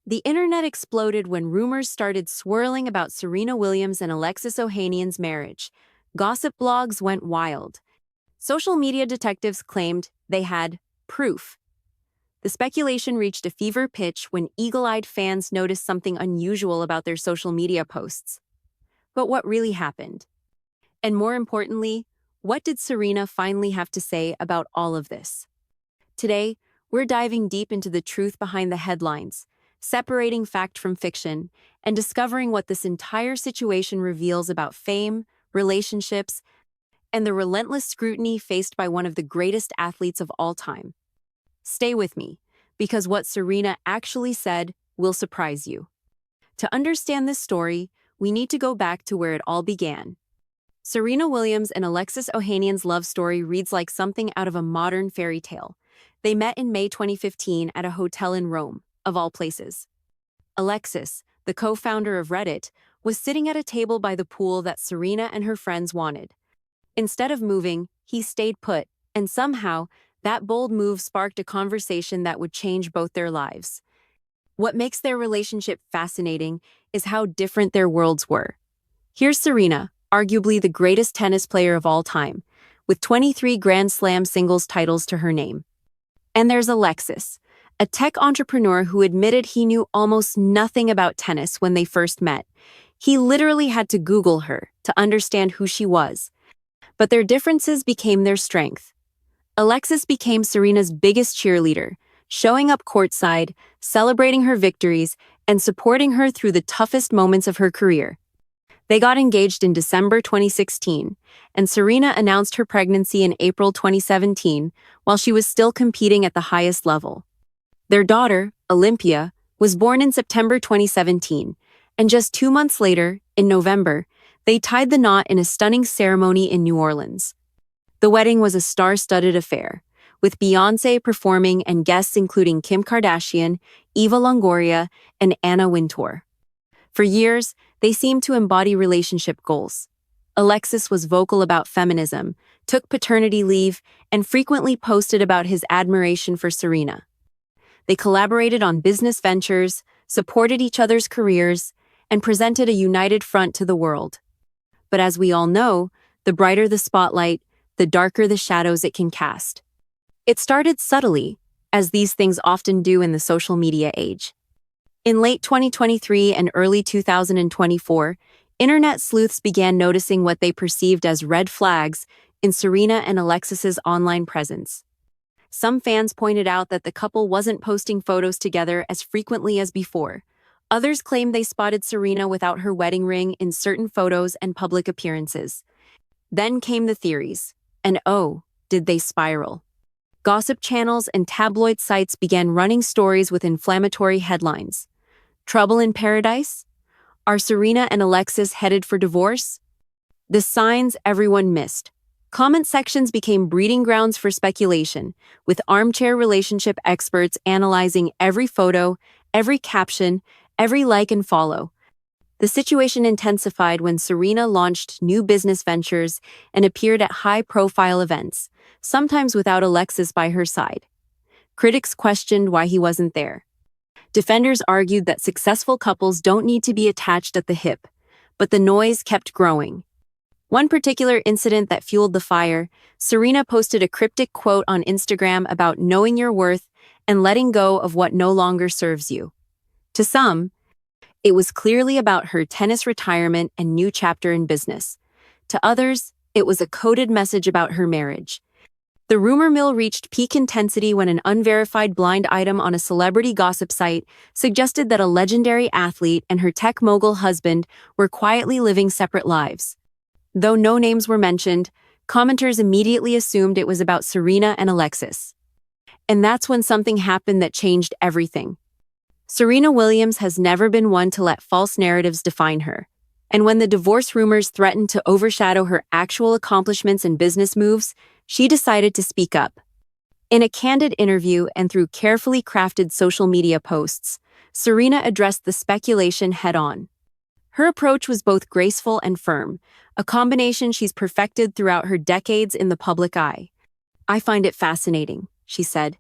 The internet exploded when rumors started swirling about Serena Williams and Alexis Ohanian's marriage. Gossip blogs went wild. Social media detectives claimed they had proof. The speculation reached a fever pitch when eagle-eyed fans noticed something unusual about their social media posts. But what really happened? And more importantly, what did Serena finally have to say about all of this? Today, we're diving deep into the truth behind the headlines, separating fact from fiction, and discovering what this entire situation reveals about fame, relationships, and the relentless scrutiny faced by one of the greatest athletes of all time. Stay with me, because what Serena actually said will surprise you. To understand this story, we need to go back to where it all began. Serena Williams and Alexis Ohanian's love story reads like something out of a modern fairy tale. They met in May 2015 at a hotel in Rome, of all places. Alexis, the co-founder of Reddit, was sitting at a table by the pool that Serena and her friends wanted. Instead of moving, he stayed put, and somehow, that bold move sparked a conversation that would change both their lives. What makes their relationship fascinating is how different their worlds were. Here's Serena, arguably the greatest tennis player of all time, with 23 Grand Slam singles titles to her name. And there's Alexis, a tech entrepreneur who admitted he knew almost nothing about tennis when they first met. He literally had to Google her to understand who she was. But their differences became their strength. Alexis became Serena's biggest cheerleader, showing up courtside, celebrating her victories, and supporting her through the toughest moments of her career. They got engaged in December 2016, and Serena announced her pregnancy in April 2017 while she was still competing at the highest level. Their daughter, Olympia, was born in September 2017, and just 2 months later, in November, they tied the knot in a stunning ceremony in New Orleans. The wedding was a star-studded affair, with Beyoncé performing and guests including Kim Kardashian, Eva Longoria, and Anna Wintour. For years, they seemed to embody relationship goals. Alexis was vocal about feminism, took paternity leave, and frequently posted about his admiration for Serena. They collaborated on business ventures, supported each other's careers, and presented a united front to the world. But as we all know, the brighter the spotlight, the darker the shadows it can cast. It started subtly, as these things often do in the social media age. In late 2023 and early 2024, internet sleuths began noticing what they perceived as red flags in Serena and Alexis's online presence. Some fans pointed out that the couple wasn't posting photos together as frequently as before. Others claimed they spotted Serena without her wedding ring in certain photos and public appearances. Then came the theories, and oh, did they spiral. Gossip channels and tabloid sites began running stories with inflammatory headlines. Trouble in paradise? Are Serena and Alexis headed for divorce? The signs everyone missed. Comment sections became breeding grounds for speculation, with armchair relationship experts analyzing every photo, every caption, every like and follow. The situation intensified when Serena launched new business ventures and appeared at high-profile events, sometimes without Alexis by her side. Critics questioned why he wasn't there. Defenders argued that successful couples don't need to be attached at the hip, but the noise kept growing. One particular incident that fueled the fire, Serena posted a cryptic quote on Instagram about knowing your worth and letting go of what no longer serves you. To some, it was clearly about her tennis retirement and new chapter in business. To others, it was a coded message about her marriage. The rumor mill reached peak intensity when an unverified blind item on a celebrity gossip site suggested that a legendary athlete and her tech mogul husband were quietly living separate lives. Though no names were mentioned, commenters immediately assumed it was about Serena and Alexis. And that's when something happened that changed everything. Serena Williams has never been one to let false narratives define her. And when the divorce rumors threatened to overshadow her actual accomplishments and business moves, she decided to speak up. In a candid interview and through carefully crafted social media posts, Serena addressed the speculation head-on. Her approach was both graceful and firm, a combination she's perfected throughout her decades in the public eye. "I find it fascinating," she said,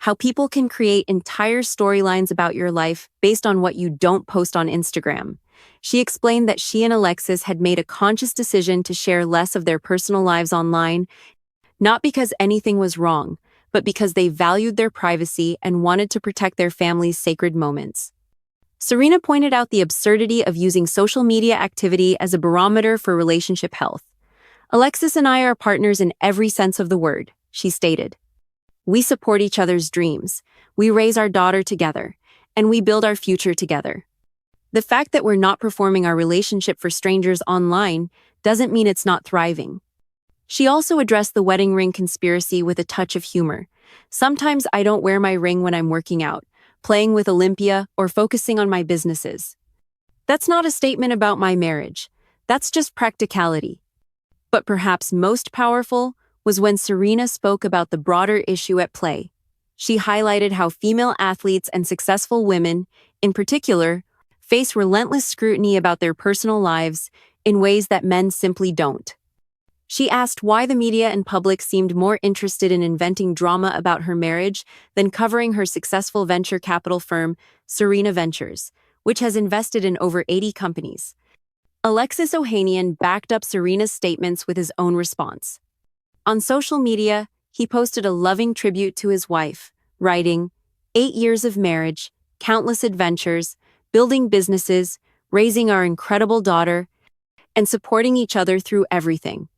how people can create entire storylines about your life based on what you don't post on Instagram. She explained that she and Alexis had made a conscious decision to share less of their personal lives online, not because anything was wrong, but because they valued their privacy and wanted to protect their family's sacred moments. Serena pointed out the absurdity of using social media activity as a barometer for relationship health. "Alexis and I are partners in every sense of the word," she stated. "We support each other's dreams, we raise our daughter together, and we build our future together. The fact that we're not performing our relationship for strangers online doesn't mean it's not thriving." She also addressed the wedding ring conspiracy with a touch of humor. "Sometimes I don't wear my ring when I'm working out, playing with Olympia, or focusing on my businesses. That's not a statement about my marriage. That's just practicality." But perhaps most powerful was when Serena spoke about the broader issue at play. She highlighted how female athletes and successful women, in particular, face relentless scrutiny about their personal lives in ways that men simply don't. She asked why the media and public seemed more interested in inventing drama about her marriage than covering her successful venture capital firm, Serena Ventures, which has invested in over 80 companies. Alexis Ohanian backed up Serena's statements with his own response. On social media, he posted a loving tribute to his wife, writing, "8 years of marriage, countless adventures, building businesses, raising our incredible daughter, and supporting each other through everything.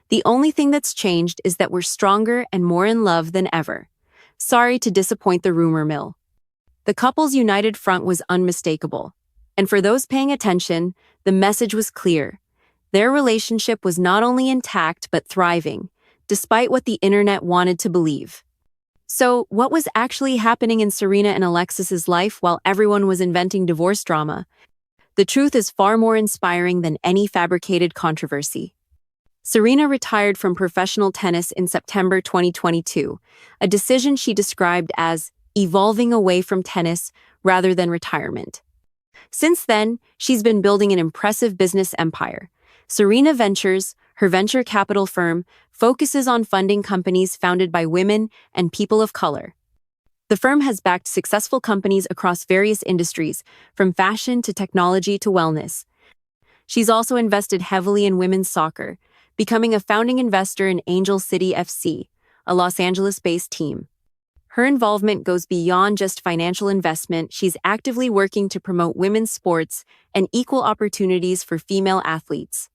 The only thing that's changed is that we're stronger and more in love than ever. Sorry to disappoint the rumor mill." The couple's united front was unmistakable. And for those paying attention, the message was clear. Their relationship was not only intact but thriving, despite what the internet wanted to believe. So, what was actually happening in Serena and Alexis's life while everyone was inventing divorce drama? The truth is far more inspiring than any fabricated controversy. Serena retired from professional tennis in September 2022, a decision she described as evolving away from tennis rather than retirement. Since then, she's been building an impressive business empire. Serena Ventures, her venture capital firm, focuses on funding companies founded by women and people of color. The firm has backed successful companies across various industries, from fashion to technology to wellness. She's also invested heavily in women's soccer, becoming a founding investor in Angel City FC, a Los Angeles-based team. Her involvement goes beyond just financial investment. She's actively working to promote women's sports and equal opportunities for female athletes.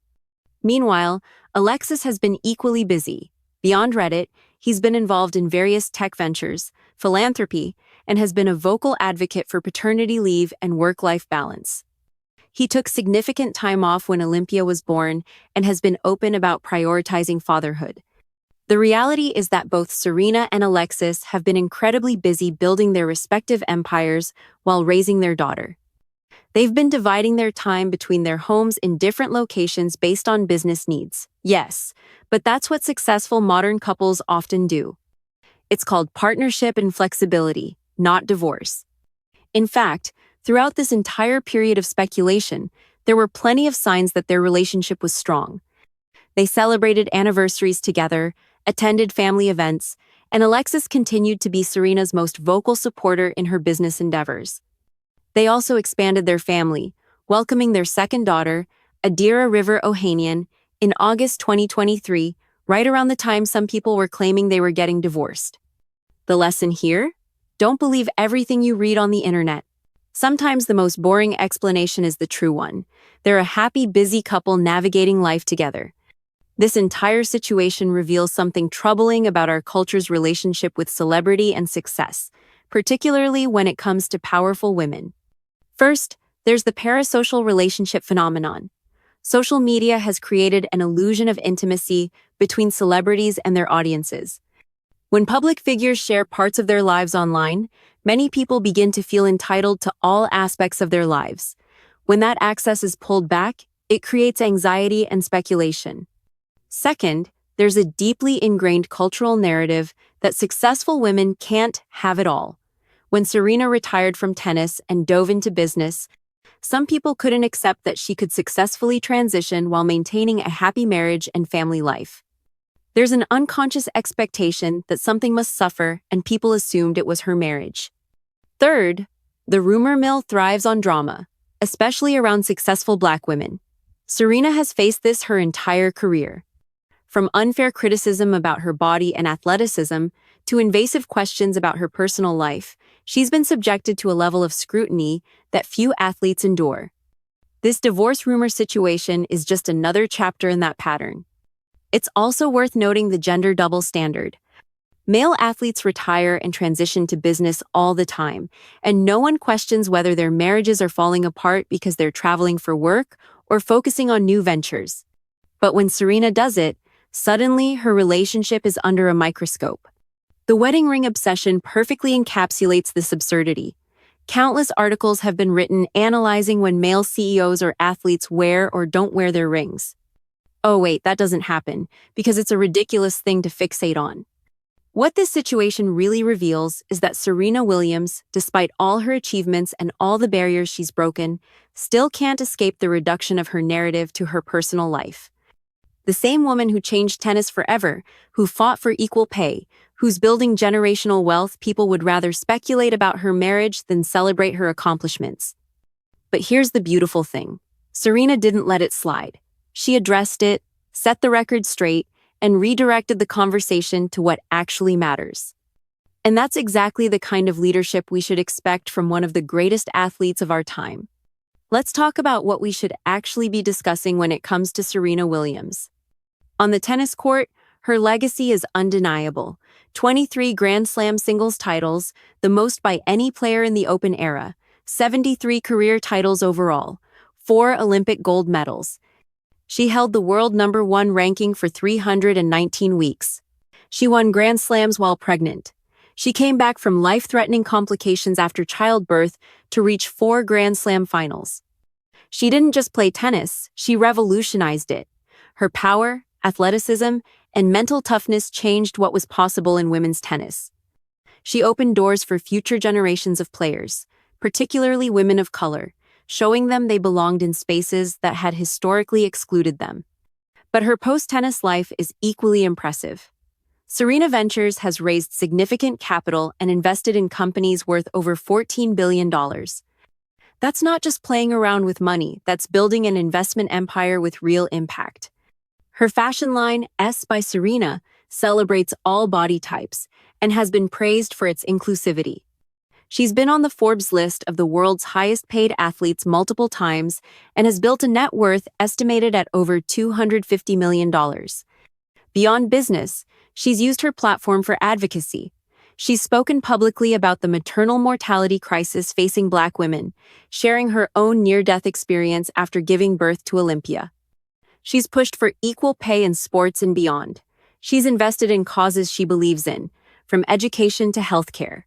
Meanwhile, Alexis has been equally busy. Beyond Reddit, he's been involved in various tech ventures, philanthropy, and has been a vocal advocate for paternity leave and work-life balance. He took significant time off when Olympia was born and has been open about prioritizing fatherhood. The reality is that both Serena and Alexis have been incredibly busy building their respective empires while raising their daughter. They've been dividing their time between their homes in different locations based on business needs. Yes, but that's what successful modern couples often do. It's called partnership and flexibility, not divorce. In fact, throughout this entire period of speculation, there were plenty of signs that their relationship was strong. They celebrated anniversaries together, attended family events, and Alexis continued to be Serena's most vocal supporter in her business endeavors. They also expanded their family, welcoming their second daughter, Adira River Ohanian, in August 2023, right around the time some people were claiming they were getting divorced. The lesson here? Don't believe everything you read on the internet. Sometimes the most boring explanation is the true one. They're a happy, busy couple navigating life together. This entire situation reveals something troubling about our culture's relationship with celebrity and success, particularly when it comes to powerful women. First, there's the parasocial relationship phenomenon. Social media has created an illusion of intimacy between celebrities and their audiences. When public figures share parts of their lives online, many people begin to feel entitled to all aspects of their lives. When that access is pulled back, it creates anxiety and speculation. Second, there's a deeply ingrained cultural narrative that successful women can't have it all. When Serena retired from tennis and dove into business, some people couldn't accept that she could successfully transition while maintaining a happy marriage and family life. There's an unconscious expectation that something must suffer, and people assumed it was her marriage. Third, the rumor mill thrives on drama, especially around successful Black women. Serena has faced this her entire career. From unfair criticism about her body and athleticism to invasive questions about her personal life, she's been subjected to a level of scrutiny that few athletes endure. This divorce rumor situation is just another chapter in that pattern. It's also worth noting the gender double standard. Male athletes retire and transition to business all the time, and no one questions whether their marriages are falling apart because they're traveling for work or focusing on new ventures. But when Serena does it, suddenly her relationship is under a microscope. The wedding ring obsession perfectly encapsulates this absurdity. Countless articles have been written analyzing when male CEOs or athletes wear or don't wear their rings. Oh wait, that doesn't happen, because it's a ridiculous thing to fixate on. What this situation really reveals is that Serena Williams, despite all her achievements and all the barriers she's broken, still can't escape the reduction of her narrative to her personal life. The same woman who changed tennis forever, who fought for equal pay, who's building generational wealth, people would rather speculate about her marriage than celebrate her accomplishments. But here's the beautiful thing. Serena didn't let it slide. She addressed it, set the record straight, and redirected the conversation to what actually matters. And that's exactly the kind of leadership we should expect from one of the greatest athletes of our time. Let's talk about what we should actually be discussing when it comes to Serena Williams. On the tennis court, her legacy is undeniable. 23 Grand Slam singles titles, the most by any player in the Open era, 73 career titles overall, 4 Olympic gold medals. She held the world #1 ranking for 319 weeks. She won Grand Slams while pregnant. She came back from life-threatening complications after childbirth to reach 4 Grand Slam finals. She didn't just play tennis, she revolutionized it. Her power, athleticism, and mental toughness changed what was possible in women's tennis. She opened doors for future generations of players, particularly women of color, showing them they belonged in spaces that had historically excluded them. But her post-tennis life is equally impressive. Serena Ventures has raised significant capital and invested in companies worth over $14 billion. That's not just playing around with money, that's building an investment empire with real impact. Her fashion line, S by Serena, celebrates all body types and has been praised for its inclusivity. She's been on the Forbes list of the world's highest-paid athletes multiple times and has built a net worth estimated at over $250 million. Beyond business, she's used her platform for advocacy. She's spoken publicly about the maternal mortality crisis facing Black women, sharing her own near-death experience after giving birth to Olympia. She's pushed for equal pay in sports and beyond. She's invested in causes she believes in, from education to healthcare.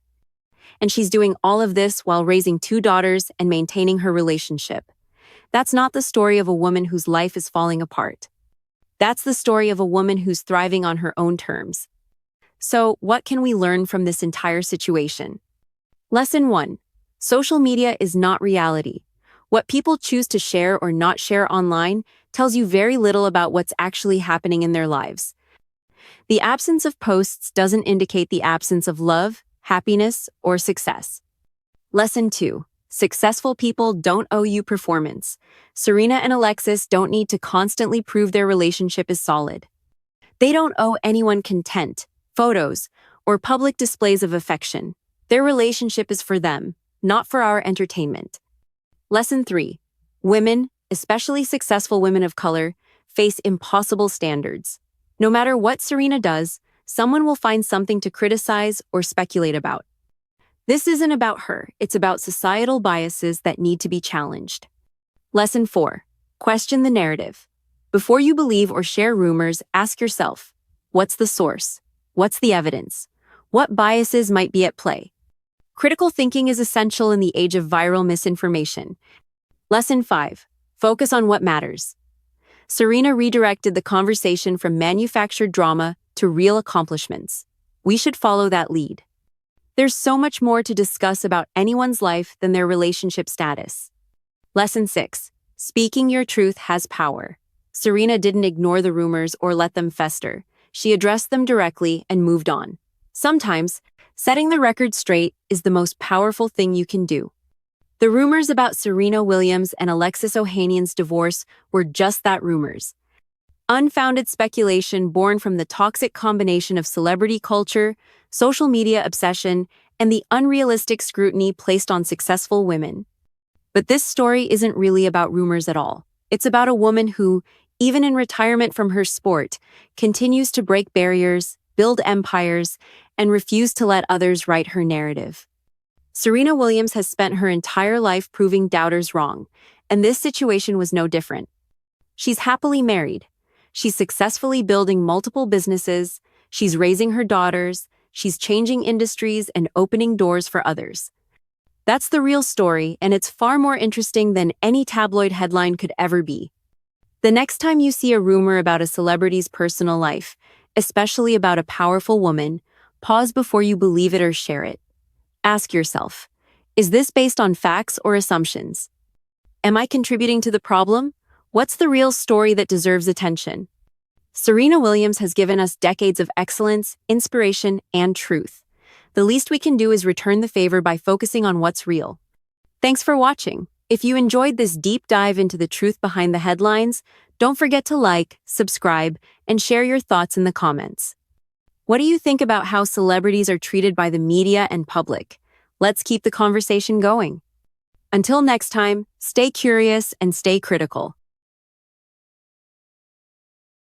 And she's doing all of this while raising 2 daughters and maintaining her relationship. That's not the story of a woman whose life is falling apart. That's the story of a woman who's thriving on her own terms. So, what can we learn from this entire situation? Lesson 1. Social media is not reality. What people choose to share or not share online tells you very little about what's actually happening in their lives. The absence of posts doesn't indicate the absence of love, happiness, or success. Lesson 2. Successful people don't owe you performance. Serena and Alexis don't need to constantly prove their relationship is solid. They don't owe anyone content, photos, or public displays of affection. Their relationship is for them, not for our entertainment. Lesson 3. Women, especially successful women of color, face impossible standards. No matter what Serena does, someone will find something to criticize or speculate about. This isn't about her, it's about societal biases that need to be challenged. Lesson 4. Question the narrative. Before you believe or share rumors, ask yourself, what's the source? What's the evidence? What biases might be at play? Critical thinking is essential in the age of viral misinformation. Lesson 5. Focus on what matters. Serena redirected the conversation from manufactured drama to real accomplishments. We should follow that lead. There's so much more to discuss about anyone's life than their relationship status. Lesson 6. Speaking your truth has power. Serena didn't ignore the rumors or let them fester. she addressed them directly and moved on. Sometimes, setting the record straight is the most powerful thing you can do. The rumors about Serena Williams and Alexis Ohanian's divorce were just that, rumors. Unfounded speculation born from the toxic combination of celebrity culture, social media obsession, and the unrealistic scrutiny placed on successful women. But this story isn't really about rumors at all. It's about a woman who, even in retirement from her sport, continues to break barriers, build empires, and refuse to let others write her narrative. Serena Williams has spent her entire life proving doubters wrong, and this situation was no different. She's happily married. She's successfully building multiple businesses, she's raising her daughters, she's changing industries and opening doors for others. That's the real story, and it's far more interesting than any tabloid headline could ever be. The next time you see a rumor about a celebrity's personal life, especially about a powerful woman, pause before you believe it or share it. Ask yourself, is this based on facts or assumptions? Am I contributing to the problem? What's the real story that deserves attention? Serena Williams has given us decades of excellence, inspiration, and truth. The least we can do is return the favor by focusing on what's real. Thanks for watching. If you enjoyed this deep dive into the truth behind the headlines, don't forget to like, subscribe, and share your thoughts in the comments. What do you think about how celebrities are treated by the media and public? Let's keep the conversation going. Until next time, stay curious and stay critical.